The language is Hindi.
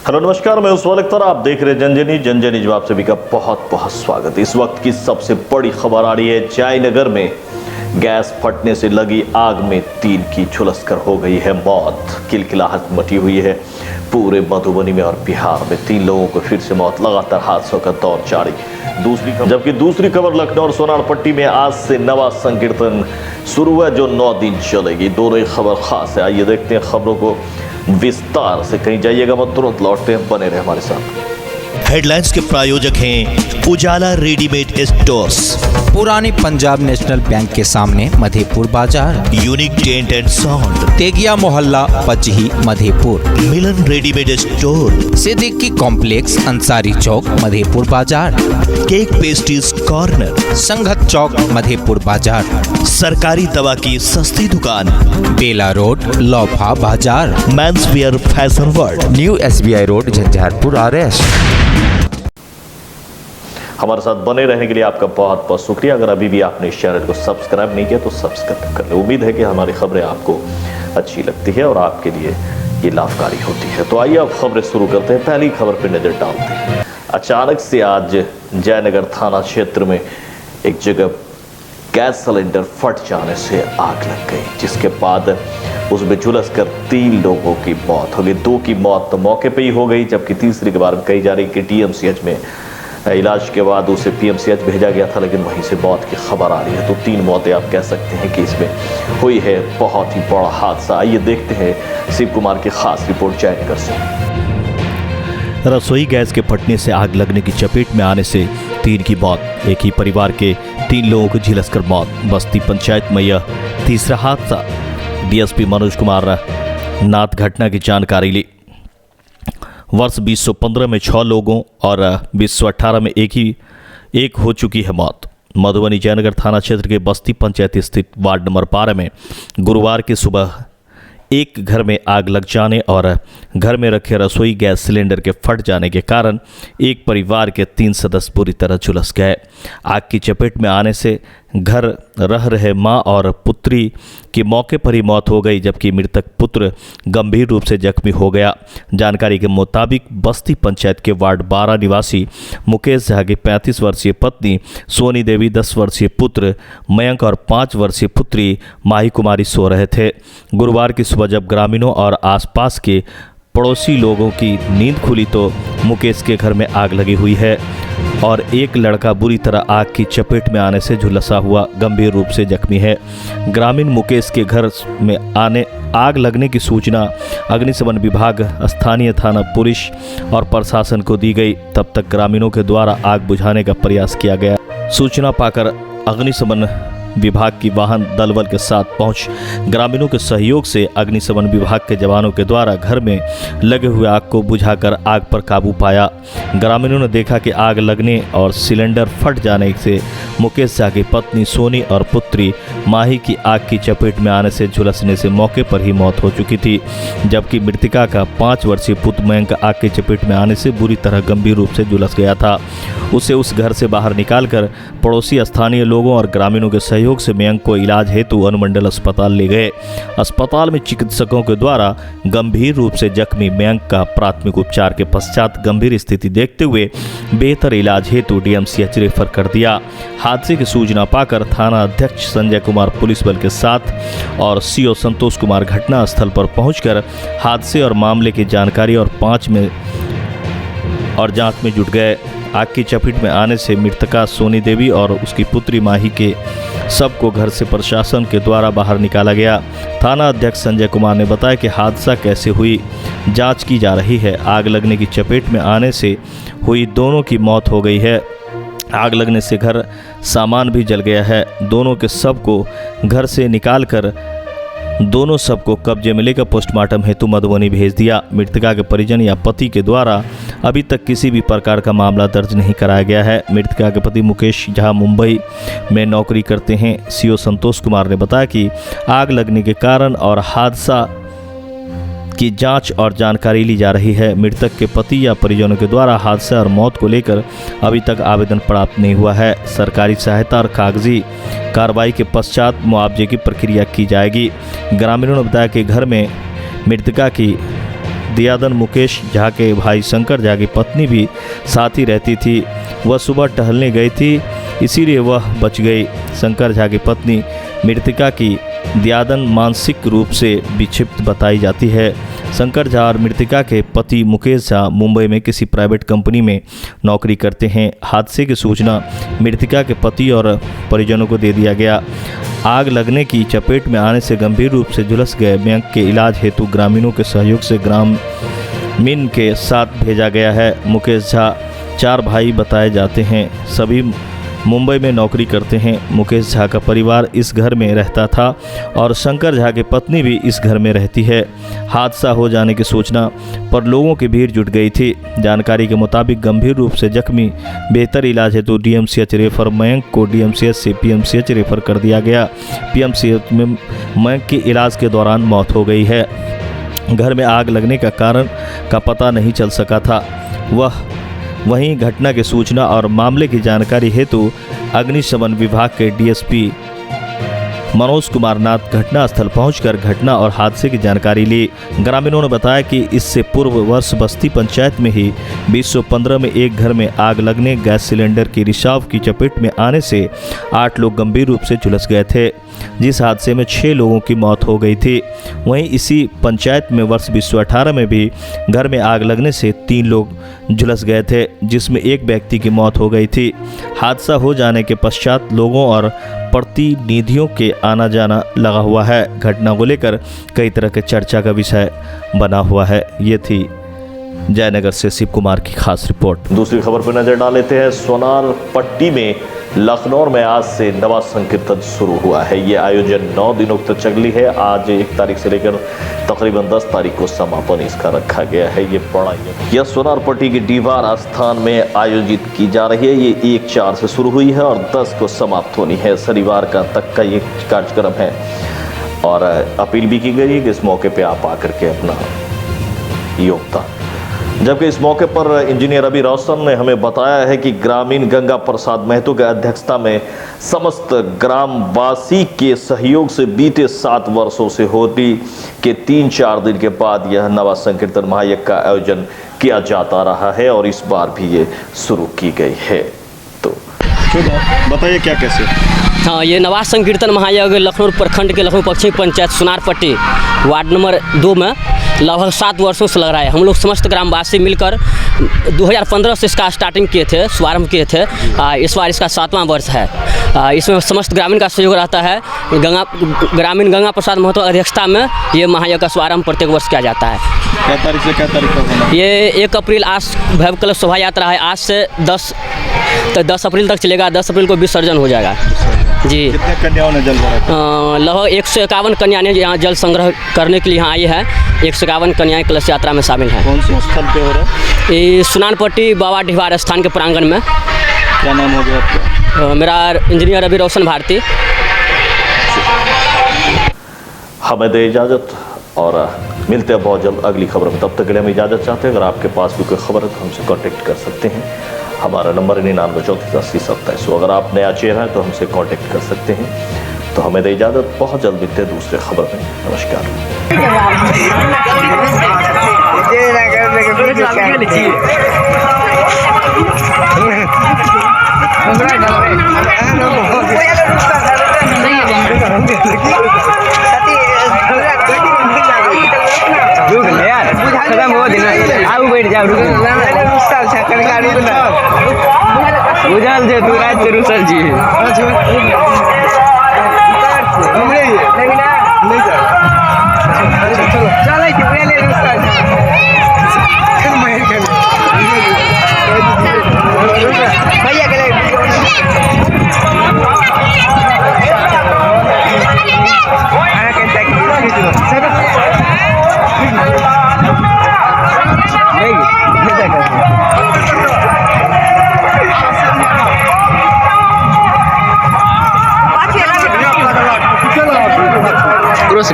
हेलो नमस्कार, मैं उस अख्तर, आप देख रहे जनजनी जवाब सभी का बहुत बहुत स्वागत। इस वक्त की सबसे बड़ी खबर आ रही है। जयनगर में गैस फटने से लगी आग में 3 की झुलसकर हो गई है मौत। किलकिलाहट मची हुई है पूरे मधुबनी में और बिहार में। 3 लोगों को फिर से मौत, लगातार हादसों का दौर जारी। दूसरी खबर लखनऊ और सोनारपट्टी में आज से नवा संकीर्तन शुरू है जो 9 दिन चलेगी। दोनों ही खबर खास है। आइए देखते हैं खबरों को विस्तार से। कहीं जाइएगा मत, तुरंत लौटते हैं, बने रहे हमारे साथ। हेडलाइंस के प्रायोजक हैं उजाला रेडीमेड स्टोर्स, पुरानी पंजाब नेशनल बैंक के सामने मधेपुर बाजार, unique tent and sound, Tegiya मोहल्ला Pachahi Madhepur, Milan readymade store, Siddiqui complex Ansari चौक मधेपुर बाजार, केक पेस्ट्रीज कॉर्नर, संघत चौक मधेपुर बाजार, सरकारी दवा की सस्ती दुकान, बेला रोड लौफा बाजार, men's wear fashion world, new SBI road Jhanjharpur RS। हमारे साथ बने रहने के लिए आपका बहुत बहुत शुक्रिया। अगर अभी भी आपने इस चैनल को सब्सक्राइब नहीं किया तो सब्सक्राइब कर ले। उम्मीद है कि हमारी खबरें आपको अच्छी लगती है और आपके लिए ये लाभकारी होती है। तो आइए अब खबरें शुरू करते हैं। पहली खबर पर नजर डालते हैं। अचानक से आज जयनगर थाना क्षेत्र में एक जगह गैस सिलेंडर फट जाने से आग लग गई, जिसके बाद उसमें झुलसकर 3 लोगों की मौत हो गई। 2 की मौत तो मौके पे ही हो गई, जबकि तीसरी के बारे में कही जा रही कि DMCH में इलाज के बाद उसे PMCH भेजा गया था, लेकिन वहीं से मौत की खबर आ रही है। तो 3 मौतें आप कह सकते हैं कि इसमें हुई है। बहुत ही बड़ा हादसा। आइए देखते हैं शिव कुमार की खास रिपोर्ट जयनगर से। रसोई गैस के फटने से आग लगने की चपेट में आने से 3 की मौत। एक ही परिवार के 3 लोगों को झिलसकर मौत। बस्ती पंचायत में यह तीसरा हादसा। DSP मनोज कुमार नाथ घटना की जानकारी ली। वर्ष 2015 में 6 लोगों और 2018 में एक हो चुकी है मौत। मधुबनी जयनगर थाना क्षेत्र के बस्ती पंचायत स्थित वार्ड नंबर 12 में गुरुवार की सुबह एक घर में आग लग जाने और घर में रखे रसोई गैस सिलेंडर के फट जाने के कारण एक परिवार के 3 सदस्य बुरी तरह झुलस गए। आग की चपेट में आने से घर रह रहे मां और पुत्री की मौके पर ही मौत हो गई, जबकि मृतक पुत्र गंभीर रूप से जख्मी हो गया। जानकारी के मुताबिक बस्ती पंचायत के वार्ड 12 निवासी मुकेश झा की 35 वर्षीय पत्नी सोनी देवी, 10 वर्षीय पुत्र मयंक और 5 वर्षीय पुत्री माही कुमारी सो रहे थे। गुरुवार की सुबह जब ग्रामीणों और आसपास के पड़ोसी लोगों की नींद खुली तो मुकेश के घर में आग लगी हुई है और एक लड़का बुरी तरह आग की चपेट में आने से झुलसा हुआ गंभीर रूप से जख्मी है। ग्रामीण मुकेश के घर में आग लगने की सूचना अग्निशमन विभाग, स्थानीय थाना पुलिस और प्रशासन को दी गई। तब तक ग्रामीणों के द्वारा आग बुझाने का प्रयास किया गया। सूचना पाकर अग्निशमन विभाग की वाहन दलबल के साथ पहुंच ग्रामीणों के सहयोग से अग्निशमन विभाग के जवानों के द्वारा घर में लगे हुए आग को बुझाकर आग पर काबू पाया। ग्रामीणों ने देखा कि आग लगने और सिलेंडर फट जाने से मुकेश झा की पत्नी सोनी और पुत्री माही की आग की चपेट में आने से झुलसने से मौके पर ही मौत हो चुकी थी, जबकि मृतका का 5 वर्षीय पुत्र मयंक आग की चपेट में आने से बुरी तरह गंभीर रूप से झुलस गया था। उसे उस घर से बाहर निकालकर पड़ोसी स्थानीय लोगों और ग्रामीणों के सहयोग से मयंक को इलाज हेतु अनुमंडल अस्पताल ले गए। अस्पताल में चिकित्सकों के द्वारा गंभीर रूप से जख्मी मयंक का प्राथमिक उपचार के पश्चात गंभीर स्थिति देखते हुए बेहतर इलाज हेतु DMCH रेफर कर दिया। हादसे की सूचना पाकर थाना अध्यक्ष संजय कुमार पुलिस बल के साथ और CO संतोष कुमार घटना स्थल पर पहुंचकर हादसे और मामले की जानकारी और जांच में जुट गए। आग की चपेट में आने से मृतका सोनी देवी और उसकी पुत्री माही के सबको घर से प्रशासन के द्वारा बाहर निकाला गया। थाना अध्यक्ष संजय कुमार ने बताया कि हादसा कैसे हुई जांच की जा रही है। आग लगने की चपेट में आने से हुई दोनों की मौत हो गई है। आग लगने से घर सामान भी जल गया है। दोनों के शव को घर से निकालकर दोनों सबको कब्जे में लेकर पोस्टमार्टम हेतु मधुबनी भेज दिया। मृतका के परिजन या पति के द्वारा अभी तक किसी भी प्रकार का मामला दर्ज नहीं कराया गया है। मृतका के पति मुकेश झा मुंबई में नौकरी करते हैं। CO संतोष कुमार ने बताया कि आग लगने के कारण और हादसा की जांच और जानकारी ली जा रही है। मृतक के पति या परिजनों के द्वारा हादसा और मौत को लेकर अभी तक आवेदन प्राप्त नहीं हुआ है। सरकारी सहायता और कागजी कार्रवाई के पश्चात मुआवजे की प्रक्रिया की जाएगी। ग्रामीणों ने बताया कि घर में मृतका की दियादन मुकेश झा के भाई शंकर झा की पत्नी भी साथ ही रहती थी। वह सुबह टहलने गई थी, इसीलिए वह बच गई। शंकर झा की पत्नी मृतका की दियादन मानसिक रूप से विक्षिप्त बताई जाती है। शंकर झा और मृतका के पति मुकेश झा मुंबई में किसी प्राइवेट कंपनी में नौकरी करते हैं। हादसे की सूचना मृतका के पति और परिजनों को दे दिया गया। आग लगने की चपेट में आने से गंभीर रूप से झुलस गए मयंक के इलाज हेतु ग्रामीणों के सहयोग से ग्रामीण के साथ भेजा गया है। मुकेश झा 4 भाई बताए जाते हैं, सभी मुंबई में नौकरी करते हैं। मुकेश झा का परिवार इस घर में रहता था और शंकर झा की पत्नी भी इस घर में रहती है। हादसा हो जाने की सूचना पर लोगों की भीड़ जुट गई थी। जानकारी के मुताबिक गंभीर रूप से जख्मी बेहतर इलाज हेतु डीएमसीएच रेफर मयंक को डीएमसीएच से पीएमसीएच रेफर कर दिया गया। पीएमसीएच में मयंक की इलाज के दौरान मौत हो गई है। घर में आग लगने का कारण का पता नहीं चल सका था। वहीं घटना की सूचना और मामले की जानकारी हेतु अग्निशमन विभाग के डीएसपी मनोज कुमार नाथ घटनास्थल पहुंचकर घटना और हादसे की जानकारी ली। ग्रामीणों ने बताया कि इससे पूर्व वर्ष बस्ती पंचायत में ही 2015 में एक घर में आग लगने गैस सिलेंडर की रिसाव की चपेट में आने से 8 लोग गंभीर रूप से झुलस गए थे, जिस हादसे में 6 लोगों की मौत हो गई थी। वहीं इसी पंचायत में वर्ष 2018 में भी घर में आग लगने से 3 लोग झुलस गए थे, जिसमें एक व्यक्ति की मौत हो गई थी। हादसा हो जाने के पश्चात लोगों और प्रतिनिधियों के आना जाना लगा हुआ है। घटना को लेकर कई तरह के चर्चा का विषय बना हुआ है। ये थी जयनगर से शिव कुमार की खास रिपोर्ट। दूसरी खबर पर नजर डाल लेते हैं। सोनार पट्टी में लखनऊ में आज से नवा संकीर्तन शुरू हुआ है। ये आयोजन 9 दिनों तक चली है। आज 1 तारीख से लेकर तकरीबन 10 तारीख को समापन इसका रखा गया है। ये पढ़ाई यह सोनार पट्टी के दीवार स्थान में आयोजित की जा रही है। ये 1/4 से शुरू हुई है और 10 को समाप्त होनी है। शनिवार तक का ये कार्यक्रम है और अपील भी की गई है कि इस मौके पर आप आकर के अपना योगदान। जबकि इस मौके पर इंजीनियर रवि रोशन ने हमें बताया है कि ग्रामीण गंगा प्रसाद महतो की अध्यक्षता में समस्त ग्रामवासी के सहयोग से बीते 7 वर्षों से होली के 3-4 दिन के बाद यह नवा संकीर्तन महायज्ञ का आयोजन किया जाता रहा है और इस बार भी ये शुरू की गई है। तो बताइए क्या कैसे? हाँ, ये नवा संकीर्तन महायज्ञ लखनऊ प्रखंड के लखनऊ पश्चिमी पंचायत सोनारपट्टी वार्ड नंबर 2 में लगभग 7 वर्षों से लग रहा है। हम लोग समस्त ग्रामवासी मिलकर 2015 से इसका स्टार्टिंग किए थे, शुभारंभ किए थे। इस बार इसका 7वां वर्ष है। इसमें समस्त ग्रामीण का सहयोग रहता है। ग्रामीण गंगा प्रसाद महतो अध्यक्षता में ये महायज्ञ का शुभारंभ प्रत्येक वर्ष किया जाता है। क्या तारीख से क्या तारीख तक होना? ये 1 अप्रैल आज भव्य कलश शोभा यात्रा है। आज से 10 अप्रैल तक चलेगा। 10 अप्रैल को विसर्जन हो जाएगा जी। कितने कन्याओं ने जल भरा? लगभग 151 कन्या ने यहाँ जल संग्रह करने के लिए यहाँ आई है। 151 कन्याएं कलश यात्रा में शामिल हैं। कौन से स्थल पे हो रहा है? ये सोनारपट्टी बाबा ढिवार स्थान के प्रांगण में। क्या नाम हो गया आपका? मेरा इंजीनियर रवि रोशन भारती। हमें दे इजाज़त और मिलते हैं बहुत जल्द अगली खबर में। तब तक के लिए हम इजाज़त चाहते हैं। अगर आपके पास भी कोई खबर है तो हमसे कांटेक्ट कर सकते हैं। हमारा नंबर 99348027। अगर आप नया चेहरा है तो हमसे कांटेक्ट कर सकते हैं। तो हमें दे इजाज़त, बहुत जल्द मिलते हैं दूसरे खबर में। नमस्कार। बुझल जे तू रात के रुसल जी Terus